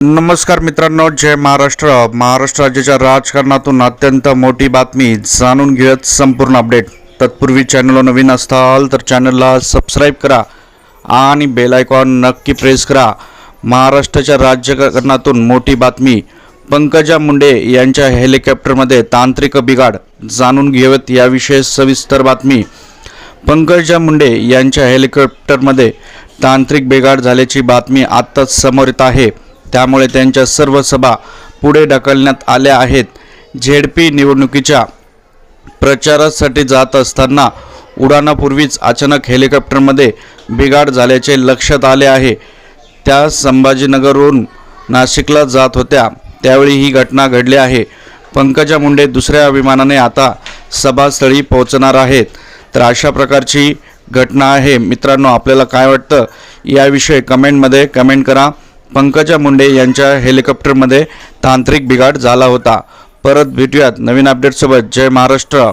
नमस्कार मित्रांनो, जय महाराष्ट्र। महाराष्ट्र राज्याच्या राजकारणातून अत्यंत मोठी बातमी जाणून घेऊयात संपूर्ण अपडेट। तत्पूर्वी चॅनलला नवीन असाल तर चॅनलला सबस्क्राइब करा आणि बेल आयकॉन नक्की प्रेस करा। महाराष्ट्राच्या राजकारणातून मोठी बातमी, पंकजा मुंडे यांच्या हेलिकॉप्टरमध्ये तांत्रिक बिघाड। जाणून घेऊयात याविषयी सविस्तर बातमी। पंकजा मुंडे यांच्या हेलिकॉप्टरमध्ये तांत्रिक बिघाड झाल्याची बातमी आत्ताच समोर येत आहे। त्यामुळे त्यांच्या सर्व सभा पुढे ढकलण्यात आल्या आहेत। झेडपी निवडणुकीच्या प्रचारासाठी जात असताना उडाणापूर्वीच अचानक हेलिकॉप्टरमध्ये बिघाड झाल्याचे लक्षात आले आहे। त्या संभाजीनगरहून नाशिकला जात होत्या त्यावेळी ही घटना घडली आहे। पंकजा मुंडे दुसऱ्या विमानाने आता सभास्थळी पोहोचणार आहेत। तर अशा प्रकारची घटना आहे। मित्रांनो, आपल्याला काय वाटतं याविषयी कमेंटमध्ये कमेंट करा। पंकजा मुंडे यांच्या हेलिकॉप्टरमध्ये तांत्रिक बिघाड झाला होता। परत भेटूयात नवीन अपडेटसोबत। जय महाराष्ट्र।